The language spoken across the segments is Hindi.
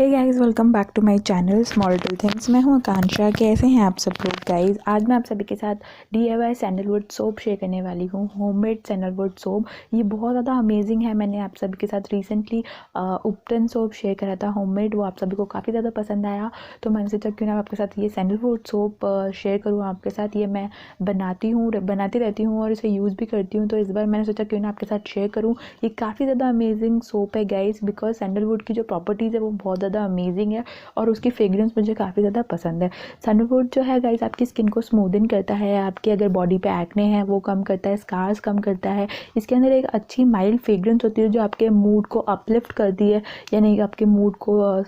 Hey guys, welcome back to my channel small little things. मैं हूँ आकांक्षा। कैसे हैं आप सब लोग गाइस? आज मैं आप सभी के साथ DIY सैंडलवुड सोप शेयर करने वाली हूँ। होममेड सैंडलवुड सोप, ये बहुत ज़्यादा अमेजिंग है। मैंने आप सभी के साथ रिसेंटली उपटन सोप शेयर करा था होममेड, वो आप सभी को काफ़ी ज़्यादा पसंद आया। तो मैंने सोचा क्यों ना आपके साथ ये सैंडलवुड सोप शेयर करूँ आपके साथ। ये मैं बनाती रहती हूँ और इसे यूज़ भी करती हूँ। तो इस बार मैंने सोचा क्यों ना आपके साथ शेयर करूँ। ये काफ़ी ज़्यादा अमेजिंग सोप है गाइस, बिकॉज सैंडलवुड की जो प्रॉपर्टीज़ है वो बहुत ज़्यादा अमेजिंग है और उसकी फ्रेग्रेंस मुझे काफ़ी ज़्यादा पसंद है। सैंडलवुड जो है गाइस आपकी स्किन को स्मूदन करता है, आपके अगर बॉडी पे एक्ने हैं वो कम करता है, स्कार्स कम करता है। इसके अंदर एक अच्छी माइल्ड फ्रेग्रेंस होती है जो आपके मूड को अपलिफ्ट करती है, यानी आपके मूड को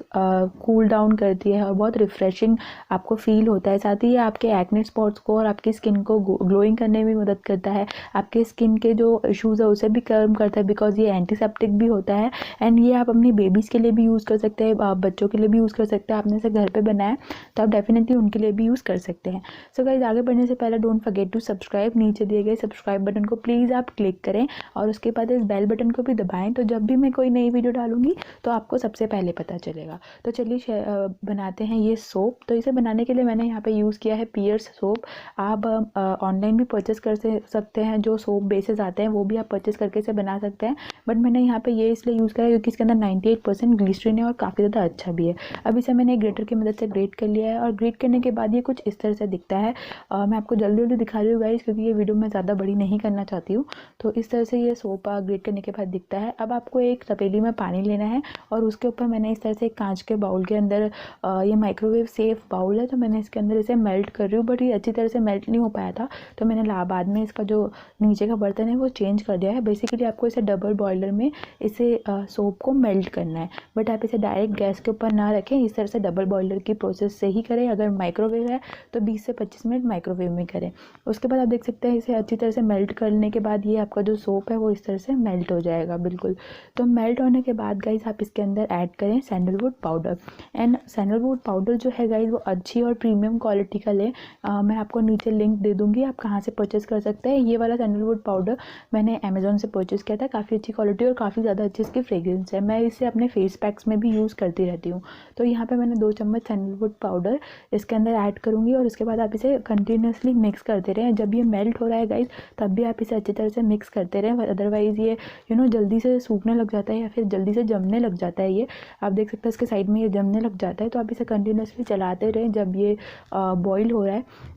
कूल डाउन करती है और बहुत रिफ्रेशिंग आपको फील होता है। साथ ही ये आपके एक्ने स्पॉट्स को और आपकी स्किन को ग्लोइंग करने में मदद करता है। आपके स्किन के जो इश्यूज़ है उसे भी कम करता है, बिकॉज ये एंटीसेप्टिक भी होता है। एंड ये आप अपनी बेबीज़ के लिए भी यूज़ कर सकते हैं, बच्चों के लिए भी यूज़ कर सकते हैं। आपने इसे घर पे बनाया तो आप डेफिनेटली उनके लिए भी यूज़ कर सकते हैं। सो गाइस, आगे बढ़ने से पहले डोंट फॉरगेट टू सब्सक्राइब। नीचे दिए गए सब्सक्राइब बटन को प्लीज़ आप क्लिक करें और उसके बाद इस बेल बटन को भी दबाएं, तो जब भी मैं कोई नई वीडियो डालूंगी तो आपको सबसे पहले पता चलेगा। तो चलिए बनाते हैं ये सोप। तो इसे बनाने के लिए मैंने यहाँ पे यूज़ किया है पियर्स सोप। आप ऑनलाइन भी परचेस कर सकते हैं, जो सोप बेसेस आते हैं वो भी आप परचेस करके इसे बना सकते हैं। बट मैंने यहाँ पे ये इसलिए यूज़ करा क्योंकि इसके अंदर 98% ग्लिसरीन है और काफ़ी ज़्यादा अच्छा भी है। अब इसे मैंने ग्रेटर की मदद से ग्रेट कर लिया है और ग्रेट करने के बाद ये कुछ इस तरह से दिखता है। मैं आपको जल्दी जल्दी दिखा रही हूँ गाइस, क्योंकि ये वीडियो मैं ज़्यादा बड़ी नहीं करना चाहती हूँ। तो इस तरह से ये सोप ग्रेट करने के बाद दिखता है। अब आपको एक तपेली में पानी लेना है और उसके ऊपर मैंने इस तरह से एक कांच के बाउल के अंदर, ये माइक्रोवेव सेफ बाउल है, तो मैंने इसके अंदर इसे मेल्ट कर रही हूँ। बट ये अच्छी तरह से मेल्ट नहीं हो पाया था, तो मैंने बाद में इसका जो नीचे का बर्तन है वो चेंज कर दिया है। बेसिकली आपको इसे डबल बॉयलर में इसे सोप को मेल्ट करना है, बट आप इसे डायरेक्ट गैस के ऊपर ना रखें। इस तरह से डबल बॉयलर की प्रोसेस से ही करें। अगर माइक्रोवेव है तो 20 से 25 मिनट माइक्रोवेव में करें। उसके बाद आप देख सकते हैं इसे अच्छी तरह से मेल्ट करने के बाद ये आपका जो सोप है वो इस तरह से मेल्ट हो जाएगा बिल्कुल। तो मेल्ट होने के बाद गाइस आप इसके अंदर ऐड करें sandalwood powder. And sandalwood powder जो है गाइस वो अच्छी और प्रीमियम क्वालिटी का लें। मैं आपको नीचे लिंक दे दूँगी, आप कहाँ से परचेस कर सकते हैं। ये वाला सैंडलवुड पाउडर मैंने अमेजोन से परचेस किया था। काफ़ी अच्छी क्वालिटी और काफ़ी ज़्यादा अच्छी इसकी फ्रेग्रेंस है। मैं इसे अपने फेस पैक्स में भी यूज़ करती रहती हूँ। तो यहाँ पे मैंने 2 चम्मच सैंडलवुड पाउडर इसके अंदर ऐड करूँगी और उसके बाद आप इसे कंटिन्यूसली मिक्स करते रहें। जब ये मेल्ट हो रहा है गाइस तब भी आप इसे अच्छी तरह से मिक्स करते रहें, अदरवाइज़ ये जल्दी से सूखने लग जाता है या फिर जल्दी से जमने लग जाता है। ये आप देख सकते हैं इसके साइड में ये जमने लग जाता है। तो आप इसे कंटिन्यूसली चलाते रहें जब ये बॉईल हो रहा है।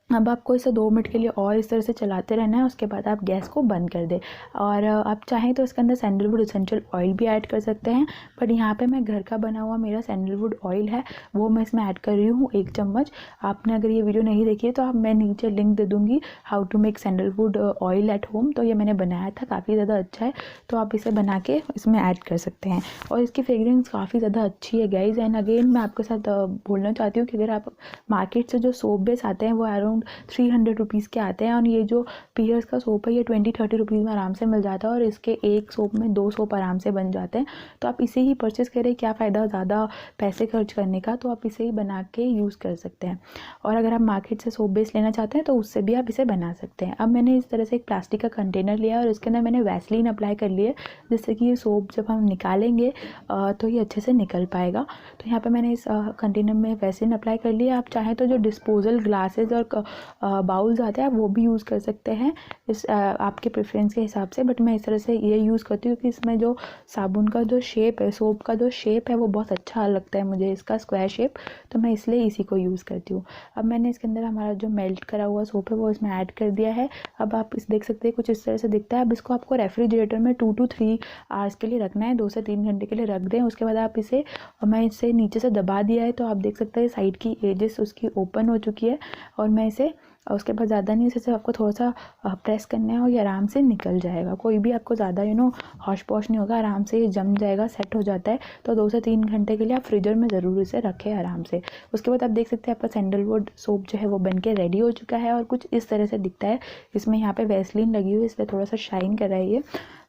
अब आपको इसे 2 मिनट के लिए और इस तरह से चलाते रहना है। उसके बाद आप गैस को बंद कर दें और आप चाहें तो इसके अंदर सैंडलवुड एसेंशियल ऑयल भी ऐड कर सकते हैं। बट यहाँ पे मैं घर का बना हुआ मेरा सैंडलवुड ऑयल है वो मैं इसमें ऐड कर रही हूँ 1 चम्मच। आपने अगर ये वीडियो नहीं देखी है तो मैं नीचे लिंक दे दूँगी, how to make sandalwood oil at home. तो ये मैंने बनाया था, काफ़ी ज़्यादा अच्छा है। तो आप इसे बना के इसमें ऐड कर सकते हैं और इसकी फ्रेग्रेंस काफ़ी ज़्यादा अच्छी है गाइज। एंड अगेन मैं आपके साथ बोलना चाहती हूँ कि अगर आप मार्केट से जो सोप बेस आते हैं वो अराउंड 300 रुपीज़ के आते हैं और ये जो पियर्स का सोप है ये 20-30 रुपीज़ में आराम से मिल जाता है और इसके एक सोप में 2 सोप आराम से बन जाते हैं। तो आप इसे ही परचेस करें, क्या फ़ायदा ज़्यादा पैसे खर्च करने का। तो आप इसे ही बना के यूज़ कर सकते हैं और अगर आप मार्केट से सोप बेस लेना चाहते हैं तो उससे भी आप इसे बना सकते हैं। अब मैंने इस तरह से एक प्लास्टिक का कंटेनर लिया और इसके अंदर मैंने वैसलीन अप्लाई कर लिया, जिससे कि ये सोप जब हम निकालेंगे तो ये अच्छे से निकल पाएगा। तो यहाँ पर मैंने इस कंटेनर में वैसलीन अप्लाई कर लिया। आप चाहें तो जो डिस्पोजल ग्लासेस और बाउल्स आते हैं आप वो भी यूज़ कर सकते हैं इस आपके प्रेफरेंस के हिसाब से। बट मैं इस तरह से ये यूज़ करती हूँ कि इसमें जो साबुन का जो शेप है, सोप का जो शेप है वो बहुत अच्छा लगता है मुझे, इसका स्क्वायर शेप। तो मैं इसलिए इसी को यूज़ करती हूँ। अब मैंने इसके अंदर हमारा जो मेल्ट करा हुआ सोप है वो इसमें ऐड कर दिया है। अब आप इस देख सकते हैं कुछ इस तरह से दिखता है। अब इसको आपको रेफ्रिजरेटर में 2 to 3 आवर्स के लिए रखना है, 2 से 3 घंटे के लिए रख दें। उसके बाद आप इसे, मैं इसे नीचे से दबा दिया है तो आप देख सकते हैं साइड की एजेस उसकी ओपन हो चुकी है और मैं इसे, उसके बाद ज़्यादा नहीं, इसे आपको थोड़ा सा प्रेस करना है और ये आराम से निकल जाएगा। कोई भी आपको ज़्यादा हॉश पॉश नहीं होगा, आराम से ये जम जाएगा, सेट हो जाता है। तो 2 से 3 घंटे के लिए आप फ्रीजर में ज़रूर इसे रखें आराम से। उसके बाद आप देख सकते हैं आपका सैंडलवुड सोप जो है वो बन के रेडी हो चुका है और कुछ इस तरह से दिखता है। इसमें यहाँ पे वैसलीन लगी हुई है इसलिए थोड़ा सा शाइन कर रहा है ये।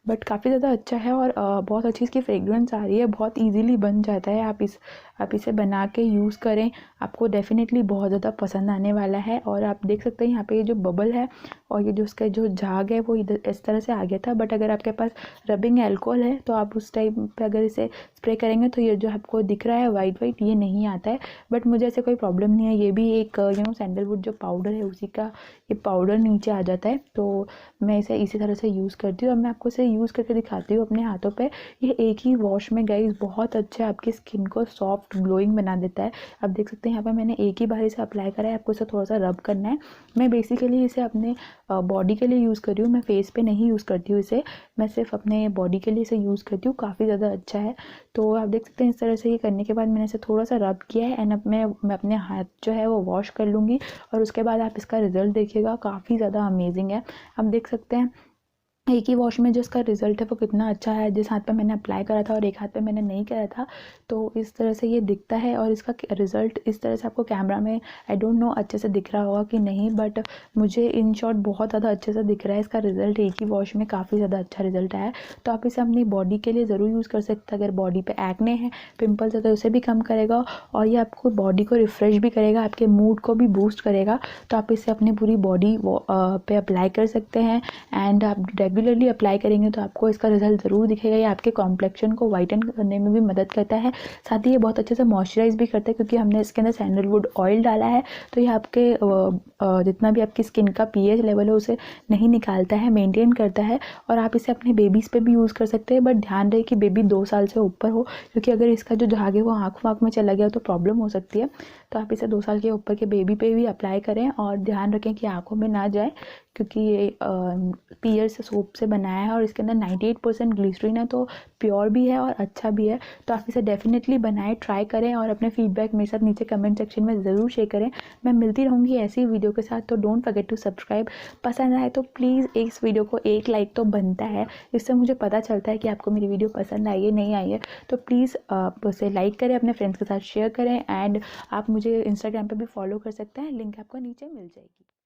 बट काफ़ी ज़्यादा अच्छा है और बहुत अच्छी इसकी फ्रेग्रेंस आ रही है, बहुत ईजीली बन जाता है। आप इसे बना के यूज़ करें, आपको डेफिनेटली बहुत ज़्यादा पसंद आने वाला है। और आप देख सकते हैं यहाँ पे ये जो बबल है और ये जो उसका जो झाग है वो इधर इस तरह से आ गया था। बट अगर आपके पास रबिंग एल्कोहल है तो आप उस टाइम पे अगर इसे स्प्रे करेंगे तो ये जो आपको दिख रहा है वाइट वाइट, ये नहीं आता है। बट मुझे ऐसे कोई प्रॉब्लम नहीं है। ये भी एक सैंडलवुड जो पाउडर है उसी का ये पाउडर नीचे आ जाता है। तो मैं इसे इसी तरह से यूज़ करती हूँ और मैं आपको इसे यूज़ करके दिखाती हूँ अपने हाथों पे। ये एक ही वॉश में गाइस बहुत अच्छा है, आपकी स्किन को सॉफ्ट ग्लोइंग बना देता है। आप देख सकते हैं यहाँ पे मैंने एक ही बार इसे अप्लाई करा है, आपको इसे थोड़ा सा रब करना है। मैं बेसिकली इसे अपने बॉडी के लिए यूज़ कर रही हूँ, मैं फेस पे नहीं यूज़ करती हूँ इसे, मैं सिर्फ अपने बॉडी के लिए इसे यूज़ करती हूँ। काफ़ी ज़्यादा अच्छा है। तो आप देख सकते हैं इस तरह से ये करने के बाद मैंने इसे थोड़ा सा रब किया है एंड अब मैं अपने हाथ जो है वो वॉश कर लूँगी और उसके बाद आप इसका रिजल्ट देखिएगा, काफ़ी ज़्यादा अमेजिंग है। आप देख सकते हैं एक ही वॉश में जो इसका रिज़ल्ट है वो कितना अच्छा है। जिस हाथ पे मैंने अप्लाई करा था और एक हाथ पे मैंने नहीं करा था, तो इस तरह से ये दिखता है और इसका रिज़ल्ट इस तरह से आपको कैमरा में आई डोंट नो अच्छे से दिख रहा होगा कि नहीं, बट मुझे इन शॉर्ट बहुत ज़्यादा अच्छे से दिख रहा है इसका रिज़ल्ट। एक ही वॉश में काफ़ी ज़्यादा अच्छा रिज़ल्ट आया है। तो आप इसे अपनी बॉडी के लिए ज़रूर यूज़ कर सकते हैं। अगर बॉडी पे एक्ने है, पिंपल्स है, तो उसे भी कम करेगा और ये आपको बॉडी को रिफ़्रेश भी करेगा, आपके मूड को भी बूस्ट करेगा। तो आप इसे अपनी पूरी बॉडी पे अप्लाई कर सकते हैं एंड आप रेगुलरली अप्लाई करेंगे तो आपको इसका रिजल्ट ज़रूर दिखेगा। ये आपके कॉम्प्लेक्शन को वाइटन करने में भी मदद करता है, साथ ही ये बहुत अच्छे से मॉइस्चराइज भी करता है क्योंकि हमने इसके अंदर सैंडलवुड ऑयल डाला है। तो ये आपके जितना भी आपकी स्किन का पीएच लेवल है उसे नहीं निकालता है, मेंटेन करता है। और आप इसे अपने बेबीज़ पे भी यूज़ कर सकते हैं, बट ध्यान रहे कि बेबी 2 साल से ऊपर हो, क्योंकि अगर इसका जो झाग है वो आँख में चला गया तो प्रॉब्लम हो सकती है। तो आप इसे 2 साल के ऊपर के बेबी पे भी अप्लाई करें और ध्यान रखें कि आँखों में ना जाए, क्योंकि ये पियर से सोप से बनाया है और इसके अंदर 98% ग्लिसरीन है, तो प्योर भी है और अच्छा भी है। तो आप इसे डेफिनेटली बनाएं, ट्राई करें और अपने फीडबैक मेरे साथ नीचे कमेंट सेक्शन में ज़रूर शेयर करें। मैं मिलती रहूँगी ऐसी वीडियो के साथ, तो डोंट फॉरगेट टू सब्सक्राइब। पसंद आए तो प्लीज़ इस वीडियो को एक लाइक तो बनता है, इससे मुझे पता चलता है कि आपको मेरी वीडियो पसंद आई है नहीं आई है। तो प्लीज़ आप उसे लाइक करें, अपने फ्रेंड्स के साथ शेयर करें एंड आप मुझे इंस्टाग्राम पर भी फॉलो कर सकते हैं, लिंक आपको नीचे मिल जाएगी।